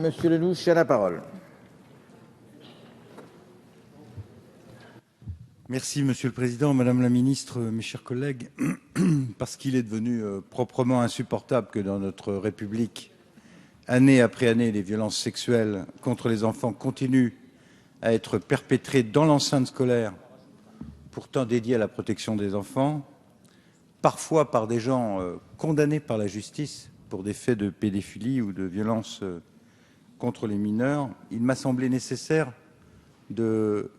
Monsieur Lelouch a la parole. Merci Monsieur le Président, Madame la Ministre, mes chers collègues. Parce qu'il est devenu proprement insupportable que dans notre République, année après année, les violences sexuelles contre les enfants continuent à être perpétrées dans l'enceinte scolaire, pourtant dédiée à la protection des enfants, parfois par des gens condamnés par la justice pour des faits de pédophilie ou de violence contre les mineurs, il m'a semblé nécessaire de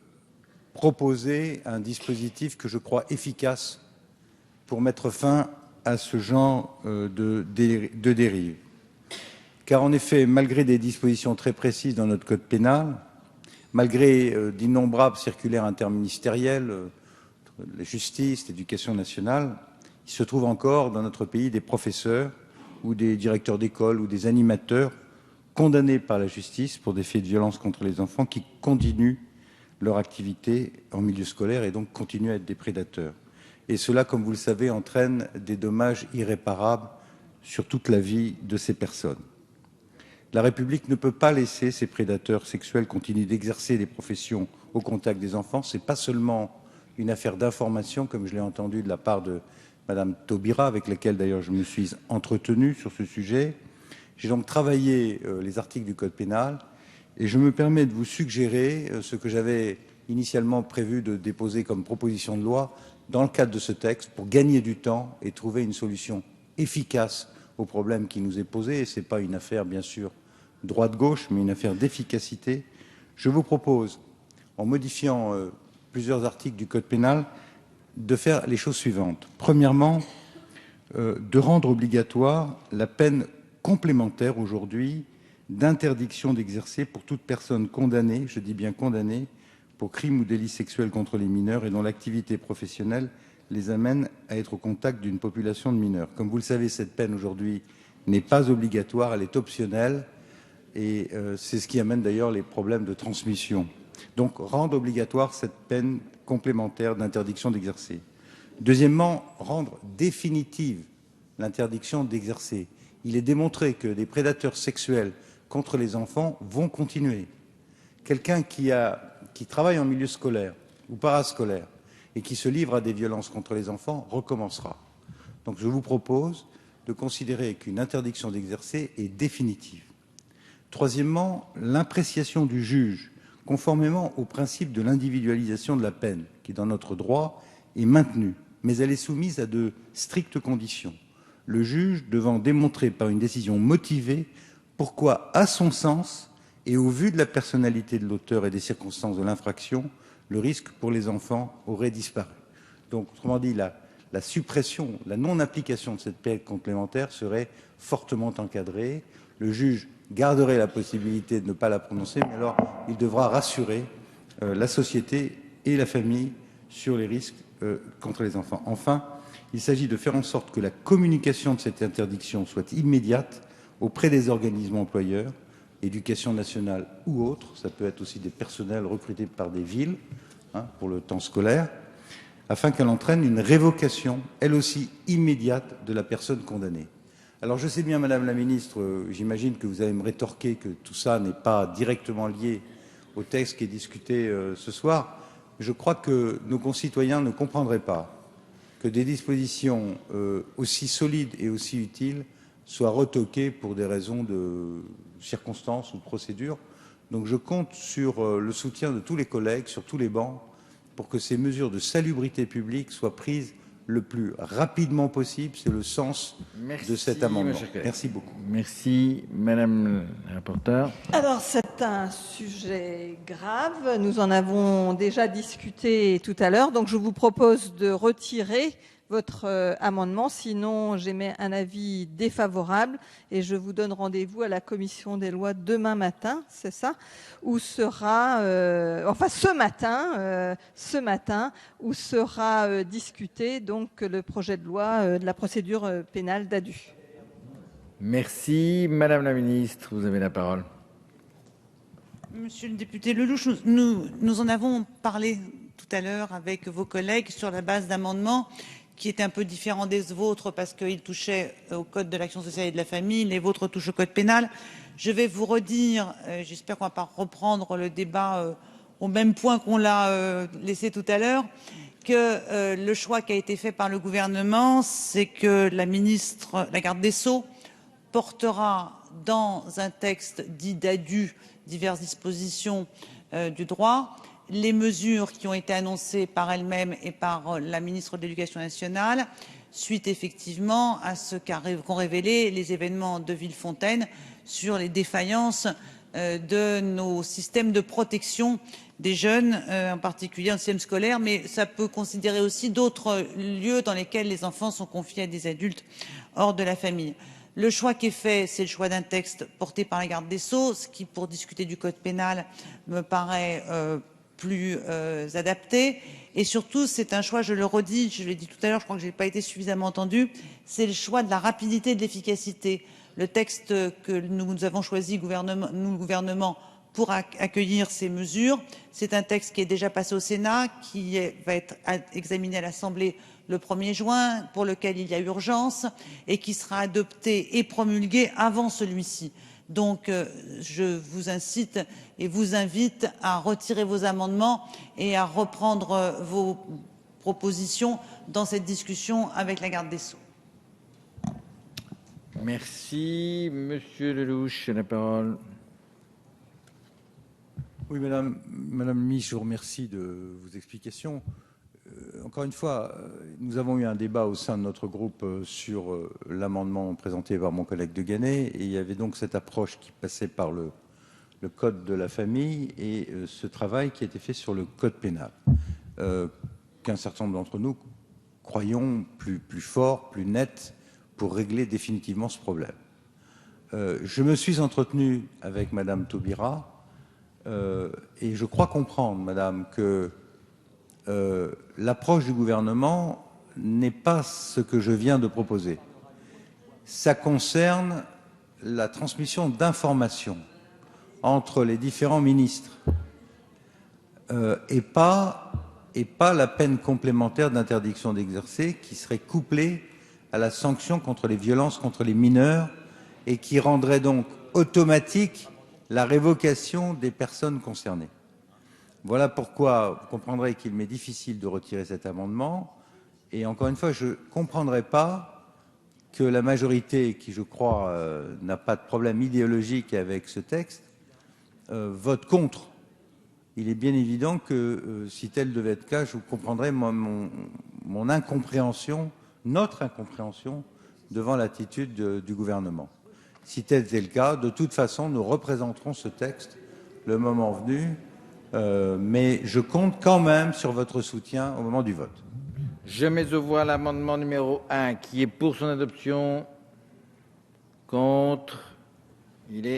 proposer un dispositif que je crois efficace pour mettre fin à ce genre de dérive. Car en effet, malgré des dispositions très précises dans notre code pénal, malgré d'innombrables circulaires interministérielles, la justice, l'éducation nationale, il se trouve encore dans notre pays des professeurs ou des directeurs d'école ou des animateurs condamnés par la justice pour des faits de violence contre les enfants qui continuent leur activité en milieu scolaire et donc continuent à être des prédateurs. Et cela, comme vous le savez, entraîne des dommages irréparables sur toute la vie de ces personnes. La République ne peut pas laisser ces prédateurs sexuels continuer d'exercer des professions au contact des enfants. Ce n'est pas seulement une affaire d'information, comme je l'ai entendu de la part de Madame Taubira, avec laquelle d'ailleurs je me suis entretenu sur ce sujet. J'ai donc travaillé les articles du Code pénal et je me permets de vous suggérer ce que j'avais initialement prévu de déposer comme proposition de loi dans le cadre de ce texte pour gagner du temps et trouver une solution efficace au problème qui nous est posé. Et ce n'est pas une affaire, bien sûr, droite-gauche, mais une affaire d'efficacité. Je vous propose, en modifiant plusieurs articles du Code pénal, de faire les choses suivantes. Premièrement, de rendre obligatoire la peine complémentaire aujourd'hui d'interdiction d'exercer pour toute personne condamnée, je dis bien condamnée, pour crime ou délit sexuel contre les mineurs et dont l'activité professionnelle les amène à être au contact d'une population de mineurs. Comme vous le savez, cette peine aujourd'hui n'est pas obligatoire, elle est optionnelle et c'est ce qui amène d'ailleurs les problèmes de transmission. Donc, rendre obligatoire cette peine complémentaire d'interdiction d'exercer. Deuxièmement, rendre définitive l'interdiction d'exercer. Il est démontré que des prédateurs sexuels contre les enfants vont continuer. Quelqu'un qui travaille en milieu scolaire ou parascolaire et qui se livre à des violences contre les enfants recommencera. Donc je vous propose de considérer qu'une interdiction d'exercer est définitive. Troisièmement, l'appréciation du juge, conformément au principe de l'individualisation de la peine, qui dans notre droit est maintenue, mais elle est soumise à de strictes conditions. Le juge devant démontrer par une décision motivée pourquoi, à son sens, et au vu de la personnalité de l'auteur et des circonstances de l'infraction, le risque pour les enfants aurait disparu. Donc, autrement dit, la suppression, la non-application de cette peine complémentaire serait fortement encadrée. Le juge garderait la possibilité de ne pas la prononcer, mais alors il devra rassurer la société et la famille sur les risques contre les enfants. Enfin, il s'agit de faire en sorte que la communication de cette interdiction soit immédiate auprès des organismes employeurs, éducation nationale ou autres, ça peut être aussi des personnels recrutés par des villes pour le temps scolaire, afin qu'elle entraîne une révocation, elle aussi immédiate, de la personne condamnée. Alors je sais bien, Madame la Ministre, j'imagine que vous allez me rétorquer que tout ça n'est pas directement lié au texte qui est discuté ce soir. Je crois que nos concitoyens ne comprendraient pas que des dispositions aussi solides et aussi utiles soient retoquées pour des raisons de circonstances ou de procédures. Donc je compte sur le soutien de tous les collègues, sur tous les bancs, pour que ces mesures de salubrité publique soient prises le plus rapidement possible. C'est le sens de cet amendement. Merci beaucoup. Merci, Madame la rapporteure. Alors, c'est un sujet grave. Nous en avons déjà discuté tout à l'heure. Donc, je vous propose de retirer votre amendement. Sinon, j'émets un avis défavorable et je vous donne rendez-vous à la commission des lois demain matin, c'est ça, où sera, ce matin, où sera discuté donc le projet de loi de la procédure pénale d'ADU. Merci, Madame la Ministre, vous avez la parole. Monsieur le député Lelouch, nous en avons parlé tout à l'heure avec vos collègues sur la base d'amendements qui étaient un peu différents des vôtres parce qu'ils touchaient au code de l'action sociale et de la famille, les vôtres touchent au code pénal. Je vais vous redire, j'espère qu'on ne va pas reprendre le débat au même point qu'on l'a laissé tout à l'heure, que le choix qui a été fait par le gouvernement, c'est que la garde des Sceaux, portera dans un texte dit d'ADU, diverses dispositions du droit, les mesures qui ont été annoncées par elle-même et par la ministre de l'Éducation nationale, suite effectivement à ce qu'ont révélé les événements de Villefontaine sur les défaillances de nos systèmes de protection des jeunes, en particulier en système scolaire, mais ça peut considérer aussi d'autres lieux dans lesquels les enfants sont confiés à des adultes hors de la famille. Le choix qui est fait, c'est le choix d'un texte porté par la garde des Sceaux, ce qui, pour discuter du code pénal, me paraît plus adapté. Et surtout, c'est un choix, je le redis, je l'ai dit tout à l'heure, je crois que je n'ai pas été suffisamment entendu, c'est le choix de la rapidité et de l'efficacité. Le texte que nous avons choisi, nous, le gouvernement, pour accueillir ces mesures, c'est un texte qui est déjà passé au Sénat, qui va être examiné à l'Assemblée le 1er juin, pour lequel il y a urgence, et qui sera adopté et promulgué avant celui-ci. Donc, je vous incite et vous invite à retirer vos amendements et à reprendre vos propositions dans cette discussion avec la garde des Sceaux. Merci. Monsieur Lellouche, la parole. Oui, Madame la Ministre, je vous remercie de vos explications. Encore une fois, nous avons eu un débat au sein de notre groupe sur l'amendement présenté par mon collègue de Ganay, et il y avait donc cette approche qui passait par le code de la famille et ce travail qui a été fait sur le code pénal, qu'un certain nombre d'entre nous croyons plus fort, plus net, pour régler définitivement ce problème. Je me suis entretenu avec Madame Taubira, et je crois comprendre, Madame, que l'approche du gouvernement n'est pas ce que je viens de proposer. Ça concerne la transmission d'informations entre les différents ministres et pas la peine complémentaire d'interdiction d'exercer qui serait couplée à la sanction contre les violences contre les mineurs et qui rendrait donc automatique la révocation des personnes concernées. Voilà pourquoi vous comprendrez qu'il m'est difficile de retirer cet amendement. Et encore une fois, je ne comprendrai pas que la majorité, qui je crois n'a pas de problème idéologique avec ce texte, vote contre. Il est bien évident que si tel devait être le cas, je comprendrais mon incompréhension, notre incompréhension devant l'attitude du gouvernement. Si tel était le cas, de toute façon, nous représenterons ce texte le moment venu. Mais je compte quand même sur votre soutien au moment du vote. Je mets aux voix l'amendement numéro 1 qui est pour son adoption. Contre. Il est